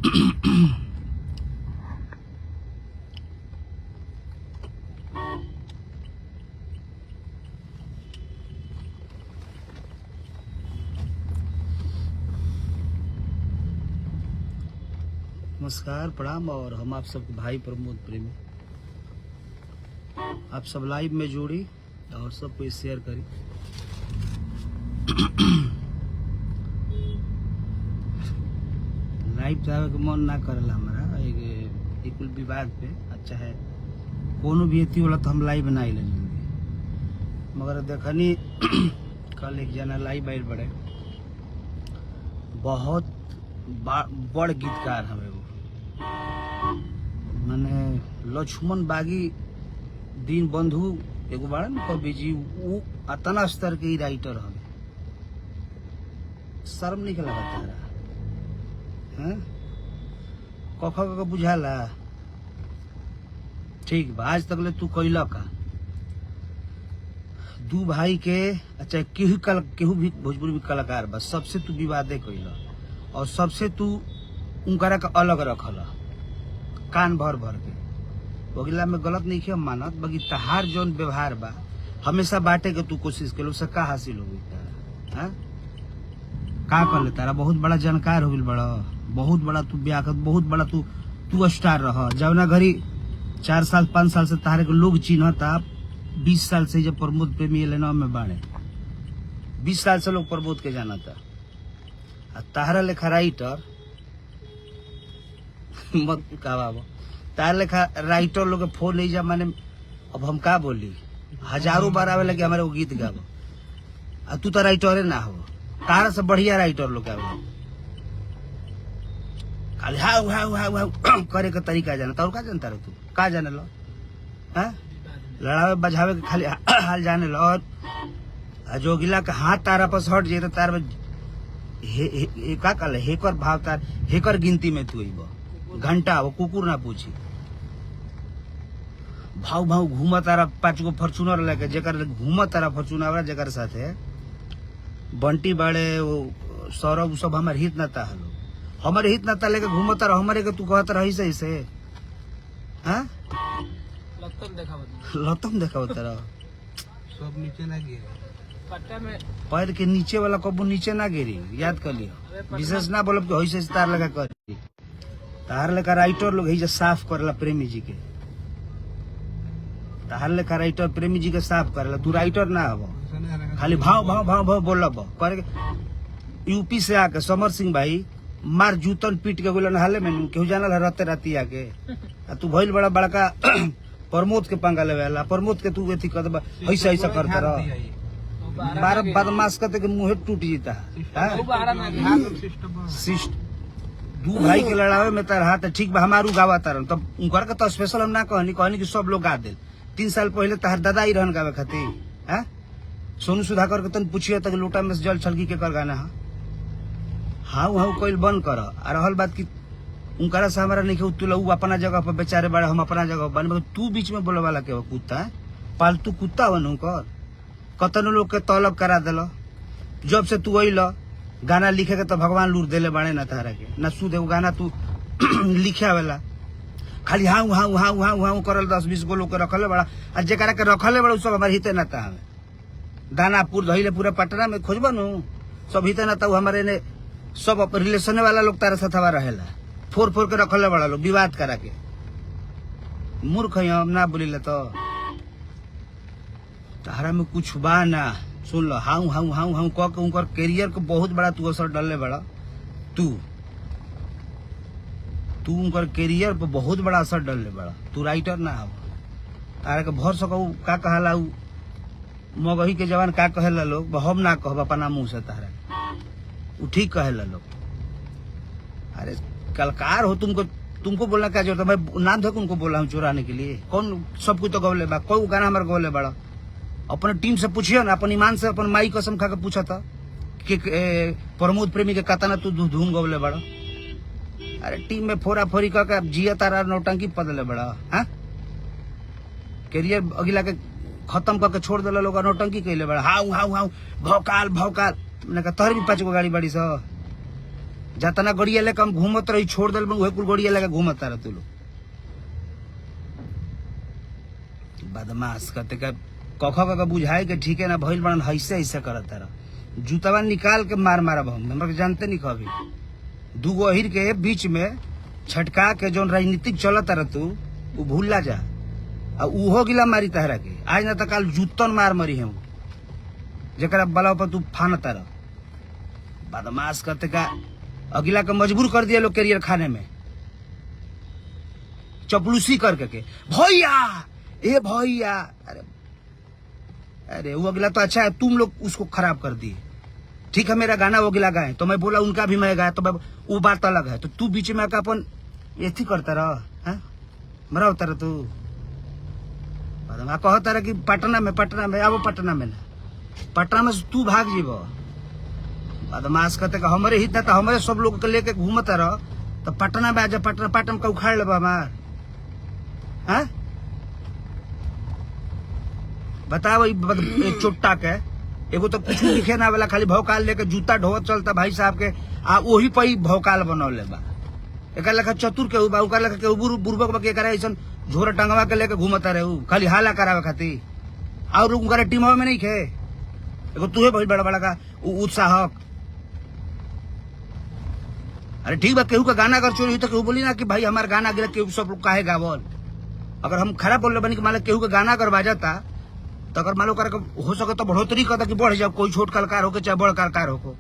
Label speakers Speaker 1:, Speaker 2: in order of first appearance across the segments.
Speaker 1: नमस्कार, प्रणाम। और हम आप सबके भाई प्रमोद प्रेमी, आप सब लाइव में जोड़ी और सबको शेयर करी। लाइव जावे के मन ना करला हमारा एक कुल विवाद पे। अच्छा है कोनो भी एती होला तो हम लाइव ना आइल, मगर देखनी कल एक जना लाइव आइल बड़े, बहुत बड़ गीतकार हमें वो, माने लक्ष्मण बागी दीन बंधु एगो बाड़े न कवि जी, वो अतना स्तर के ही राइटर हमें। शर्म नहीं लगा तारा हैं? कख बुझाला ठीक बा। आज तक ले तू कैला का दू भाई के, अच्छा केहू भी भोजपुरी भी कलाकार बा, सबसे तू विवादे कैला और सबसे तू उनकरा का अलग रखल कान भर भर के। बगिला में गलत नहीं किया मानत, बगी तहार जौन व्यवहार बा हमेशा बांटे के तू कोशिश कर, उससे का हासिल होगी तारा? हाँ? का कर ले तारा? बहुत बड़ा जानकार हो गई, बड़ा बहुत बड़ा तू ब्याह, बहुत बड़ा तू स्टार रह। जवना घड़ी 4 साल 5 साल से तारे के लोग चिन्हता, 20 साल से जब प्रमोद प्रेमी लेना में बाड़े, 20 साल से लोग प्रमोद के जाना था। तारा लेखा राइटर मत का बाबा, तारा लेखा राइटर लोग के फोन नहीं जा, माने अब हम का बोली, हजारों बार आवे लगे हमारे वो गीत गावो, तू तो राइटरे ना हो। तारा से बढ़िया राइटर लोग आवे खाली हाउ हाउ हाउ हाउ करे के तरीका जाना। और का जानता रहे तू? का जाने लो? हाँ? लड़ावे बजावे के खाली हाल जाने लो। और जोगिला के हाथ तारा पर हट जाए तो तार में का कल हेकर भाव तार हेकर गिनती में तू घंटा वो कुकुर ना पूछी भाव भाव घूमा तारा 5 गो फॉर्च्यूनर लेके, जेकर घूमा तारा फॉर्च्यूनर जेकर साथे बंटी बाड़े वो सौरभ सब हमारे हित नाता हलो, हमारे हित नाता लेके घूमा तारा हमारे के तू कहत रही से हाँ? लतम देखा तारा सब नीचे ना गिरे, पैर के नीचे वाला कबू नीचे ना गिरी, याद कर लियो। विशेष ना बोलब कि से तार लगा कर तार लेकर राइटर लोग ही साफ करला प्रेमी जी के, तार लेकर राइटर प्रेमी जी के साफ करला। तू राइटर ना हो, खाली भाव भाव भाव भाव बोलब कर। यूपी से आके समर सिंह भाई मार जूतन पीट के गोलन हाले में केहू जानल रहते राती आके, तू भइल बड़ा बड़का प्रमोद के पंगा लेवेला। प्रमोद के तू एथी कर ऐसा ऐसा करता रह, बार बदमाश करते के मुंह टूट जीता है। दू भाई के लड़ावे में तार हाथ ठीक बा, हमारू गावा तारन तब उनकर के तो स्पेशल हम ना कहनी कि सब लोग गा दे। 3 साल पहले तार दादा ही रहन गावे खातिर। हैं? सोनू सुधाकर के तन पूछिए तक लोटा में जल छलकी के कर गाना है। हाउ हाउ कोई बंद कर। और रहल बात की उनकरा से हमारा नहीं तू उ अपना जगह पर बेचारे बड़े, हम अपना जगह बन, तू बीच में बोले वाला के कुत्ता है? पालतू कुत्ता बनू कर। कतनो लोग के तलब करा दिल, जब से तू अल गाना लिखे के तो भगवान लूट देले बाड़े ना तारा के, ना सुध एगो गाना तू लिखे वाला खाली हाउ हाउ हाउ हाउ हाउ करल 10-20 गो लोग के रखले बड़ा। आ जेकरा के रखले बड़ा सब हमारे हिते नाता हमें दानापुर धइले पूरा पटना में खोजबन सब हिते नाता हमारे ने सब रिलेशन वाला लोग तारा साथवा रहेला। फोर फोर के रखले बड़ा लोग विवाद करा के। मूर्ख हम ना बोलिले तो तारा में कुछ बा ना। सुन लो, हाउ हाउ हाउ हाउ कह के उनकर कैरियर को बहुत बड़ा तू असर डालने बड़ा। तू उनकर कैरियर पर बहुत बड़ा असर डालने बड़ा। तू राइटर ना हो, तारा के भर सको का कहला मगही के जवान का कहेला लोग, हम ना कहब अपना मुंह से तारा उ ठीक कहेला लोग। अरे कलाकार हो, तुमको बोलना क्या जरूरत है? मैं नाम धो उनको बोला हूँ चुराने के लिए? कौन सब कुछ तो गौले बा, कोई गाना हमारे गौले बड़ा। अपने टीम से पूछियो ना, अपन ईमान से अपन माई कसम खा के पूछा था कि प्रमोद प्रेमी के कतना तू धूम गौले बड़ा। अरे टीम में फोरा फोरी का जिया तारा नौटंकी पदले बड़ा। हाँ? कैरियर अगिला के खत्म करके छोड़ दिला लोग, नौटंकी कैले बड़ा। हाउ हाउ हाउ भौकाल भौकाल। मैंने कहा तोहर भी 5 गो गाड़ी बड़ी सा जातना गड़िया लेके हम घूमत रही छोड़ दिल वही कुल गड़िया लेके घूमता रह तू लोग बदमाश कहते का कख बुझाए के ठीक है ना भइल बड़न ऐसे ऐसे करत रह जूतवा निकाल के मार मारब हम हमरा के जानते नहीं कभी दूगो अहिर के बीच में छटका के जो राजनीतिक चलत रह तू वो भूला जा आ उहो गिला मारी तहरा के आज ना तो काल जूतन मार मरी है जरा बला पर तू फानता रह बदमाश करते का अगिला के मजबूर कर दिया लोग कैरियर खाने में चपलूसी करके के भैया ए भैया अरे अरे वो अगला तो अच्छा है तुम लोग उसको खराब कर दिए ठीक है मेरा गाना वो अगला गाए तो मैं बोला उनका भी मैं गाया तो वो बात अलग है तो तू बीच में आकर अपन एथी करता रह मरा होता रह तू कहता रह कि पटना में अब पटना में ना पटना में तू भाग जीब बदमाश कहते का हमारे हित तो हमारे सब लोग के लेके घूमता रह तो पटना में आजा पटना का उखाड़ लेबा हमार हाँ बताओ चोट्टा के एगो तो कुछ लिखे ना वाला खाली भौकाल लेके जूता ढोत चलता भाई साहब के आ वही पर ही भौकाल बनौले बा एक लेखा चतुर के बा उका लेखा के बुर्बक बा के करे ऐसन झोरा टंगवा के लेके घूमता रहे खाली हाला करावे खातिर और उनका टीमवा में नहीं खे एगो तुहे बहुत बड़ा बड़ा का उत्साहक अरे ठीक बा केहू का गाना अगर चोरी हुई तो केहू बोली ना कि भाई हमारा गाना गिरा केहू सब लोग काहे गावल अगर हम खराब बोल रहे बनी कि मान केहू का गाना अगर बाजाता तो अगर मान लो कर हो सके तो बढ़ोतरी करता कि बढ़ जाओ कोई छोट कलाकार हो चाहे बड़ कलाकार हो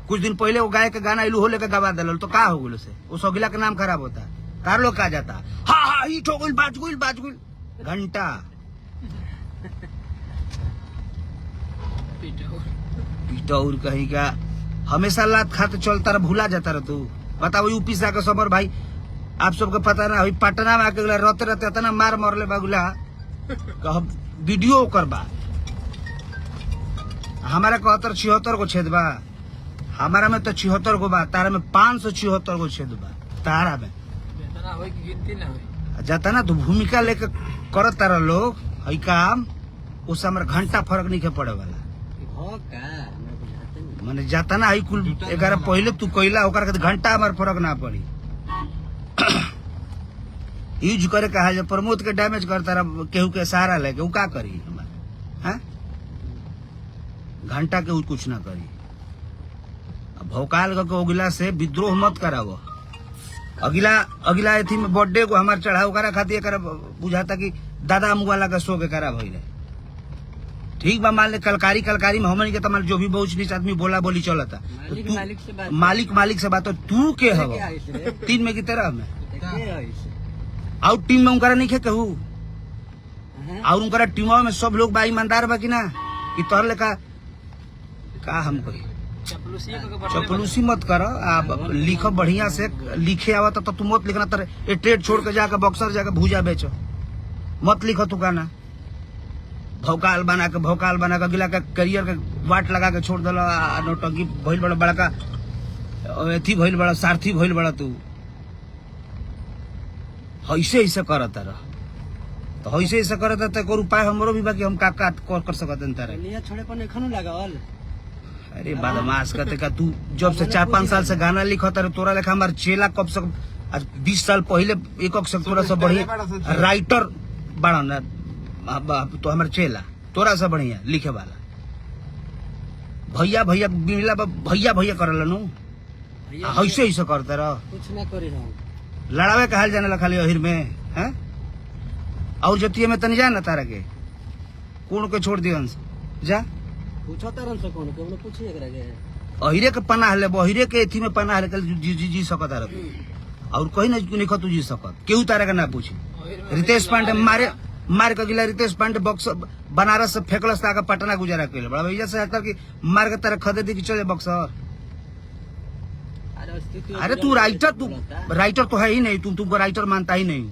Speaker 1: कुछ दिन पहले वो गाय के गाना इलू हो लेकर गवा दिल तो का हो गल से उस अगिला का नाम खराब होता कार लोग कहा जाता हाँ हिट हो गई बाज गुल घंटा पिटौर कहीं का हमेशा लात खाते चलता रहा भूला जाता रह तू बताओ यूपी से आकर समर भाई आप सबको पता ना अभी पटना में आके रहते रहते इतना मार मरले बागुला वीडियो करबा हमारा 71-76 को छेद बा हमारा में तो 76 को बा तारा में 576 को छेद बा तारा में जाता ना तो भूमिका लेके करत तारा लोग हई काम उससे हमारा घंटा फर्क नहीं के पड़े वाला मैंने जाता ना हई कुल 11 पहले तू कोयला होकर घंटा हमारे फर्क ना पड़ी यूज करे कहा जब प्रमोद के डैमेज करता रहा केहू के सहारा लेके वो का करी हमारे घंटा के कुछ ना करी भौकाल का अगिला से विद्रोह मत करावो अगिला एथी में बर्थडे को हमारे चढ़ाव करा खाती बुझाता कि दादा मुआला का शो के करा भइले ठीक बा मान ले कलकारी में हमन के तमाल जो भी बहुत नीच आदमी बोला बोली चलता मालिक से बात तो तू के हव 3 में की तरह में आउट टीम में उनका नहीं खे कहू और उनका टीमों में सब लोग बा ईमानदार बा कि ना कि तोहर लेका का हम कही चपलूसी मत कर लिख बढ़िया से लिखे आवा तो तू मत लिखना तर ट्रेड छोड़ के जाकर बक्सर जाकर भूजा बेचो मत लिखो तू गाना भौकाल बना के गिला का करियर के वाट लगा के छोड़ दिला नौटंकी भइल बड़ा बड़ा का एथी भइल बड़ा सारथी भइल बड़ा तू ऐसे करता रह तो ऐसे करता तो उपाय हमरो भी बाकी हम का कर सकते छोड़े पर एखनो लगावल अरे बदमाश कहते का तू जब से 4-5 साल से गाना लिखता रहे तोरा लेखा हमारे चेला कब से आज 20 साल पहले एक तोरा से बढ़िया राइटर बड़ा ना तो हमारे चेला तोरा से बढ़िया लिखे वाला भैया करल नु ऐसे करता रह कुछ ना करी लड़ावे का हाल जाने खाली अहिर में हैं और जतिये में तनी जा ना तारा के कौन के छोड़ दियन जा पूछो तरन से कौन के हमने पूछी एकरा के अहिरे के पनाह ले बहिरे के एथी में पनाह ले जी सकत रह और कहीं नहीं तू जी सकत केहू तारा के ना पूछी रितेश पांडे मार के गिला रितेश पांडे बक्सर बनारस से फेंकलस ताका पटना गुजारा के बड़ा भैया से हटर की मार के तारा खदेदी की चले बक्सर अरे तू राइटर तो है ही नहीं तुमको राइटर मानता ही नहीं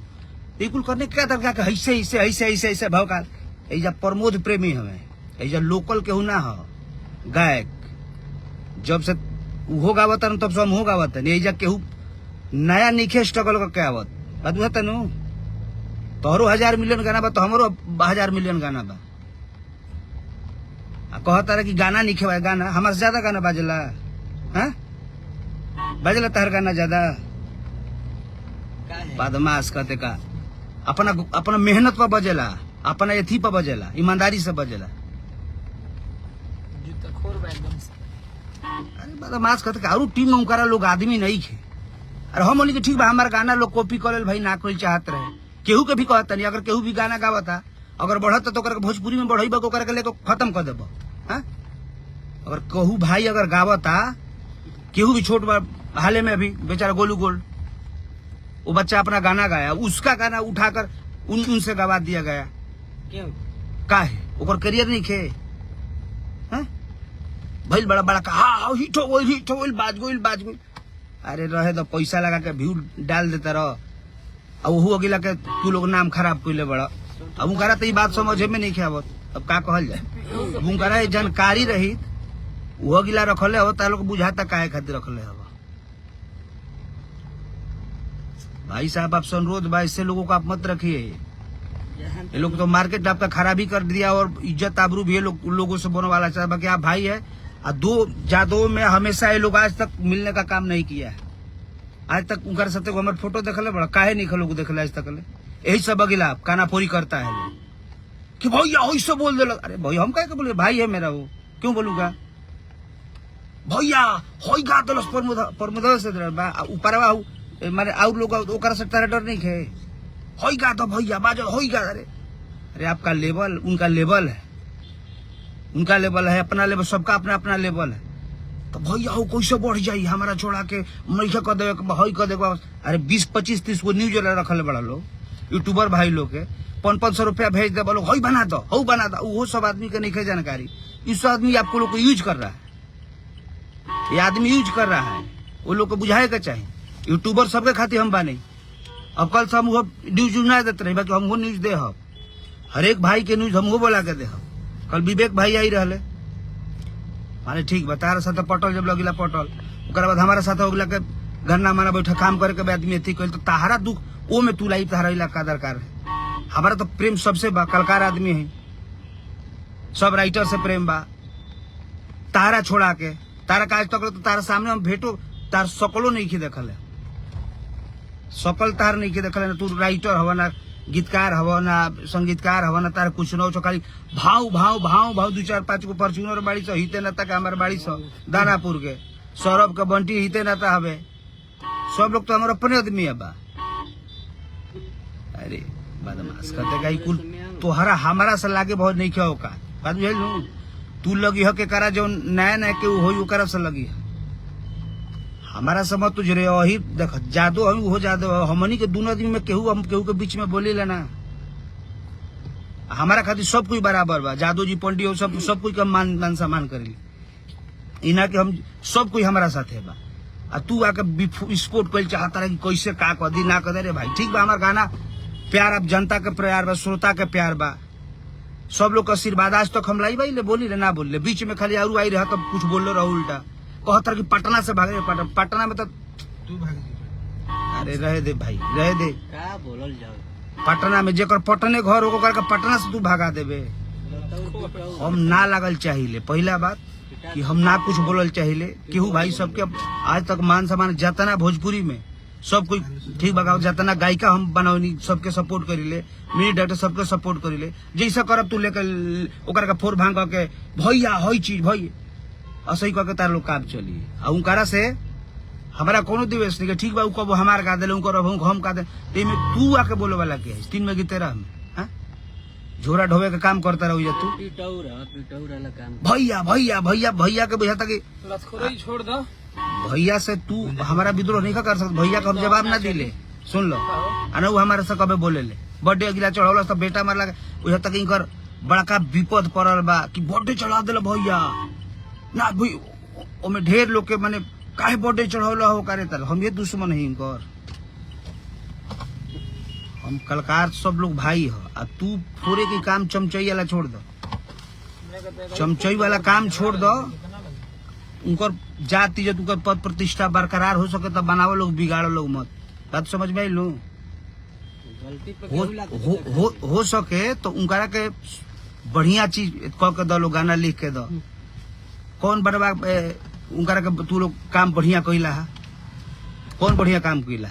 Speaker 1: बिल्कुल करने क्या दरकार ऐसे भौकाल ऐजा प्रमोद प्रेमी हमें ऐजा लोकल केहू ना हो गायक जब से हो गावत तब से हम हो गावत ऐजा केहू नया निखे स्ट्रगल करके आवत बात बुझता नु तोहरो 1000 मिलियन गाना बा तो हमरो 1000 मिलियन गाना बा कहता रहे कि गाना निखे गाना हमारे ज्यादा गाना बाजेला हाँ बजला तहर गाना ज्यादा बदमाश कहते का अपना अपना मेहनत पर बजेला, अपना एथी पर बजेला, ईमानदारी से बजेला। अरे बदमाश कहते का और टीम में उनकारा लोग आदमी नहीं खे। अरे हम बोली कि ठीक बा हमारा गाना लोग कॉपी करे भाई ना कोई चाहत रहे, केहू के भी कहता नहीं। अगर केहू भी गाना गावता अगर बढ़त तो भोजपुरी में बढ़ई बो करके लेके खत्म कर देबो। अगर कहू भाई अगर गावता केहू भी छोट हाले में अभी बेचारा गोलू गोल्ड वो बच्चा अपना गाना गाया, उसका गाना उठाकर उनसे गवा दिया गया। क्यों का है ओकर करियर नहीं खे भाई बड़ा बड़ा कहा हिट हो गई बाज गई। अरे रहे तो पैसा लगा के व्यू डाल देता रह, अब वो अगिला के तू लोग नाम खराब कैले बड़ा। अब उनका तो ये बात समझे में नहीं खे आवत, अब का कहल जाए। अब उनका जानकारी रही वो अगिला रखले हो ता लोग बुझाता काहे खातिर रखले हो। भाई साहब आप अनुरोध भाई इससे लोगों को आप मत रखिए। ये लोग तो मार्केट आपका खराबी कर दिया और इज्जत आबरू भी लोगों से बोलने वाला चाहे बाकी आप भाई है। और दो जादो में हमेशा ये लोग आज तक मिलने का काम नहीं किया है। आज तक उनका साथ हमारे फोटो देखले बड़ा काहे नहीं लोग देखले आज तक यही सब अगिला कानापोरी करता है कि भैया ऐसे बोल दे। अरे भैया हम कहे बोले भाई है मेरा वो क्यों बोलूंगा भैया हो गा दलस परमुदा से ऊपर मारे और लोग ओकरा से तारा डर नहीं खे होइगा तो भैया बाजो होइगा। अरे आपका लेवल उनका लेवल है, उनका लेवल है, अपना लेवल सबका अपना अपना लेवल है। तो भैया हो कैसे बढ़ जाई हमारा छोड़ा के मैसे कर दे हई कर दे। अरे 20-25-30 को न्यूज रखल बड़ा लोग यूट्यूबर भाई लोग के 500 रुपया भेज दे बोलो हई बना दो हऊ बना दो। वो सब आदमी के नहीं जानकारी। इस आदमी आपको लोग को यूज कर रहा है, ये आदमी यूज कर रहा है, वो लोग को बुझाए का चाहिए। यूट्यूबर सबके खातिर हम बानी। अब कल से हम न्यूज ना देते रहे बाकी हमको न्यूज दे हर एक भाई के न्यूज हमको बोला के दे। कल विवेक भाई आई रहे माने ठीक बता रहा साथ पटल जब लगिला पटल ओकरा बाद हमारा साथ होगला के गन्ना माना बैठा काम करे के आदमी अथी कल तो तहारा दुख वो में तू लाई तहारा इलाका दरकार है। हमारा तो प्रेम सबसे बा कलकार आदमी है, सब राइटर से प्रेम बा। तारा छोड़ा के तारा का आज तक तो तारा सामने हम भेटो तार सकलो नहीं की देखल है, सकल तार नहीं की देखल है। तू राइटर हवा ना गीतकार हवा ना संगीतकार हवा ना तार कुछ न खाली भाव भाव भाव भाव 2-4-5 को फॉर्च्यूनर बाड़ी से हिते ना तक हमारे बाड़ी से दानापुर के सौरभ का बंटी हिते ना था हवे सब लोग तो हमारे अपने आदमी है बा। अरे बदमाश कहते का कुल तोहरा हमारा से लागे बहुत नहीं क्या का बात बुझल तू लगी हो के करा जो नया नया के हो ओकरा से लगी है हमारा समझ तुझ रे वही देख जादो हम हो जादो हमनी के दोनों आदमी में केहू के बीच में बोली लेना। हमारा खातिर सब कोई बराबर बा, जादो जी पंडित सब कोई का मान सम्मान करेली इना के हम सब कोई हमारा साथ है बा। आ तू आके विस्फोट कर चाहता रहे कि कैसे का कर दी ना कर दे। भाई ठीक बा हमारा गाना प्यार अब जनता के प्यार बा, श्रोता के प्यार बा, सब लोग का आशीर्वाद आज तक हम लाई भाई ले बोली ले ना बोल ले बीच में खाली आरू आई रहा तब कुछ बोल रहा उल्टा कहता कि पटना से भागे पटना में तो तू भाग। अरे रहे दे भाई रहे दे का बोलल जाओ पटना में जेकर पटने घर हो करके पटना से तू भागा देबे। हम ना लगल चाहिए पहला बात कि हम ना कुछ बोलल चाहिए केहू भाई सबके आज तक मान सम्मान जतना भोजपुरी में सब कोई ठीक बगाओ जतना गायिका हम बनौनी सबके सपोर्ट करीले मिनी डायरेक्टर सबके सपोर्ट करीले जैसा करब तू लेकर ओकर का फोर भांग के भैया हई चीज भई असही कह के तार लोग काम चली आ उनकारा से हमारा कोनो दिवस नहीं ठीक बा कब हमार गा दे हम का दे में तू आके बोले वाला के 3 में गीते रह झोरा ढोवे का काम करता रहो तू भैया भैया भैया भैया के बुझाता कि
Speaker 2: छोड़ दो
Speaker 1: भैया से तू हमारा विद्रोह नहीं कर सकता। भैया का हम जवाब ना दिले सुन लो आना वो हमारे से कबे बोले ले बर्थडे अगला चढ़ौला सब बेटा मार लगा बुझा तक इनकर बड़का विपद पड़ल बा कि बर्थडे चढ़ा दिल भैया ना भाई ओमे ढेर लोग के माने काहे बर्थडे चढ़ौला हो करे तर हम ये दुश्मन है इनकर। हम कलकार सब लोग भाई हो आ तू पूरे के काम चमचई वाला छोड़ दो, चमचई वाला काम छोड़ दो। उनकर जाति जब उनकर पद प्रतिष्ठा बरकरार हो सके तब बनावो लोग बिगाड़ो लोग मत। बात समझ में आई लो हो सके तो उनकरा के बढ़िया चीज कह के दो, गाना लिख के दो। कौन बड़वा उनकरा के तू लोग काम बढ़िया कइला है कौन बढ़िया काम कैला?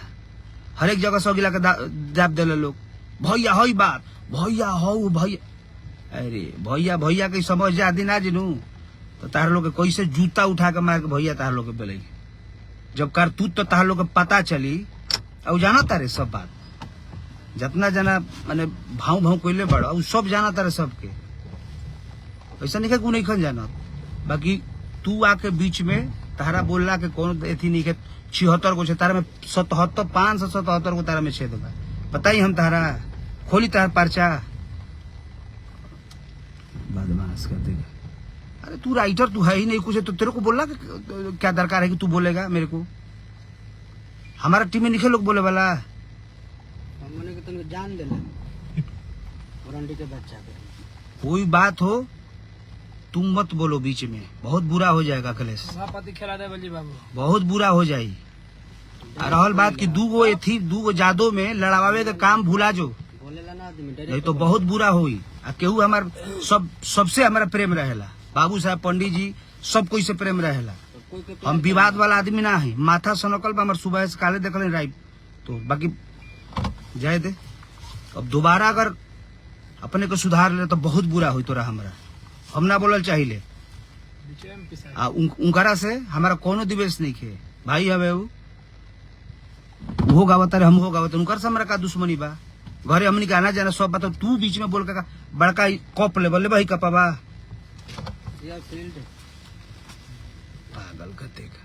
Speaker 1: हर एक जगह सगिला के दाब देले लोग, भैया हई बात, भैया हऊ भैया। अरे भैया भैया के समझ जा दिन आज नू तो तार लोग के कैसे जूता उठा के मार के भैया तार लोग के बेले। जब करतूत तो तार लोग के पता चली और जाना तारे सब बात, जितना जाना माने भाव भाव कोइले बड़ा उ सब जाना तारे सबके। ऐसा नहीं कि नहीं खन जाना, बाकी तू आके बीच में तारा बोलला के कौन एथी नहीं के 76 को तारा में 77 577 को तारा में छेद बा। बताई हम तारा खोली तार पर्चा बदमाश कर देगा। अरे तू राइटर तू है ही नहीं कुछ, तो तेरे को बोलना क्या दरकार है कि तू बोलेगा मेरे को? हमारा टीम में लिखे लोग बोले वाला
Speaker 2: हमने के तुमको जान देना वारंटी के बच्चा के
Speaker 1: कोई बात हो तुम मत बोलो बीच में, बहुत बुरा हो जाएगा अखिलेश,
Speaker 2: सभापति खिला दे बल्ली बाबू,
Speaker 1: बहुत बुरा हो जाई। रहल बात की दूगो एथी दूगो जादो में लड़ावे के काम भूला जो
Speaker 2: बोलेला ना आदमी
Speaker 1: नहीं तो बहुत बुरा होई। आ केहू हमार सबसे हमारा प्रेम रहेला, बाबू साहब पंडित जी सब कोई से प्रेम रहेला। हम विवाद वाला आदमी ना है, माथा सनकल बा हमार सुबह से काले देखल राइट तो बाकी जाए दे। अब दोबारा अगर अपने को सुधार ले तो बहुत बुरा होई तोरा हमरा, हम ना बोलल चाहिए। उनकरा से हमारा कोनो दिवेश नहीं खे, भाई हवे वो गावत हम हो गावत, उनकर से हमारा का दुश्मनी बा? घरे हमनी के आना जाना सब बात, तू बीच में बोल के बड़का कप ले बोले भाई कपा पागल कते का।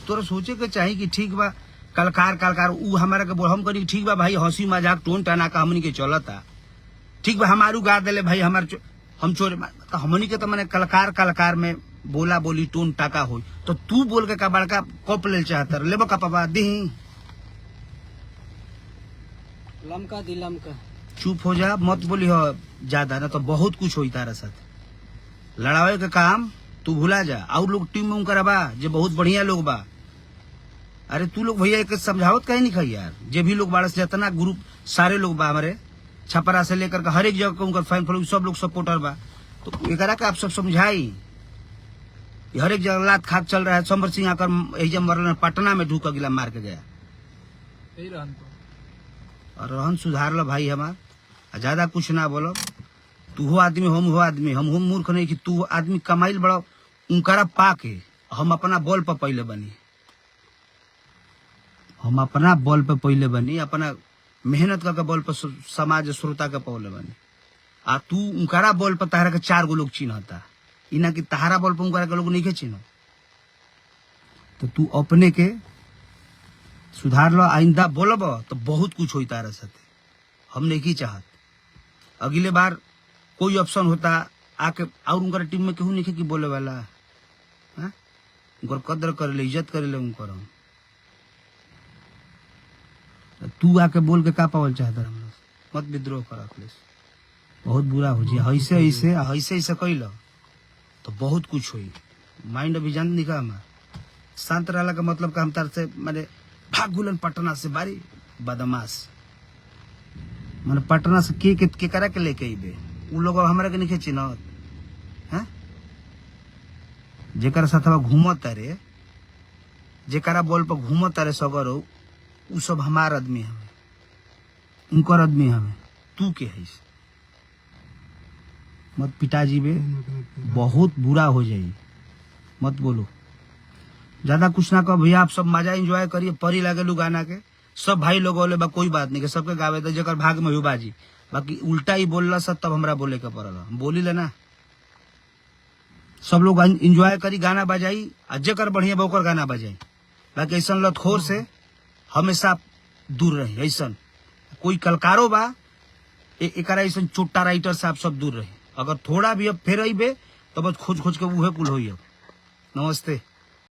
Speaker 1: तोरा सोचे के चाहिए कि ठीक बा कलकार उ हमारा के बोल हम करी ठीक बा भाई, हंसी मजाक टोन टना का हमनी के चलता ठीक बा, हमारू गा देले भाई हमार हम चोरे तो हमनी के तो मैंने कलकार में बोला बोली टोन टाका हो, तो तू बोल के का बड़का कप ले चाहता लेबो का पापा दी
Speaker 2: लमका दी लमका।
Speaker 1: चुप हो जा, मत बोली हो ज्यादा, ना तो बहुत कुछ होई तारा साथ। लड़ावे का काम तू भूला जा, और लोग टीम में उनकर बा जे बहुत बढ़िया लोग बा। अरे तू लोग भैया एक समझावत कहीं नहीं खाई यार, जे भी लोग बारह से जितना ग्रुप सारे लोग बा हमारे छपरा से लेकर के हर एक जगह उनका फैन फॉलोइंग सब लोग सपोर्टर बा, तो एकरा के आप सब समझाई। हर एक जगह लात खाक चल रहा है। समर सिंह आकर एजम मरल पटना में ढूक गिला मार के गया। और रहन सुधार लो भाई हमार, ज्यादा कुछ ना बोलो। तू हो आदमी हम हो आदमी, हम हो मूर्ख नहीं कि तू आदमी कमाइल बड़ा उनकरा पा के हम अपना बल पर पहले बनी, हम अपना बल पे पहले बनी, अपना मेहनत करके बल पर समाज श्रोता के पहले बनी। आ तू उनकरा बल पर तहरा के 4 गो लोग चिन्हता, इना कि तहारा बल पर उनकरा के लोग नहीं के चिन्ह। तो तू अपने के सुधार लो, आइंदा बोलब तो बहुत कुछ होई तारा साथे। हम नहीं की चाहत अगले बार कोई ऑप्शन होता आके और उनकर टीम में केहू नहीं कि बोले वाला, हाँ उनकर कदर करे ले इज्जत करे ले उनकर। तू आके बोल के का पावल चाहता हमरा, मत विद्रोह कर अखिलेश, बहुत बुरा हो जी। ऐसे ऐसे कैल तो बहुत कुछ हुई। माइंड अभी जान निका हमार शांत रहला का मतलब का हम तार से माने भाग गुलन पटना से बारी बदमाश माने पटना से के करा के लेके आइबे। उ लोग हमरा के नहीं चिन्हत, हैं जेकर साथ घूमत रे, जेकरा बॉल पर घूमत रे सगर हो, उ सब हमार आदमी हवे, उनकर आदमी हवे। तू के है मत पिताजी बे, बहुत बुरा हो जाई, मत बोलो ज्यादा कुछ ना कहो भैया। आप सब मजा एंजॉय करिए, परी लगे लू गाना के सब भाई लोग बोले बा कोई बात नहीं के सबके गावे तो जकर भाग में हो बाजी, बाकी उल्टा ही बोलला सब तब हमरा बोले के पड़ल, बोली लेना। सब लोग एंजॉय करी, गाना बजाई, आ जकर बढ़िया बोकर गाना बजाई, बाकी ऐसा लतखोर से हमेशा दूर रही। ऐसा कोई कलकारो बा एकरा ऐसा चोट्टा राइटर से आप सब दूर रही। अगर थोड़ा भी अब फेर अबे तो बस खोज के उहे कुल होई। नमस्ते।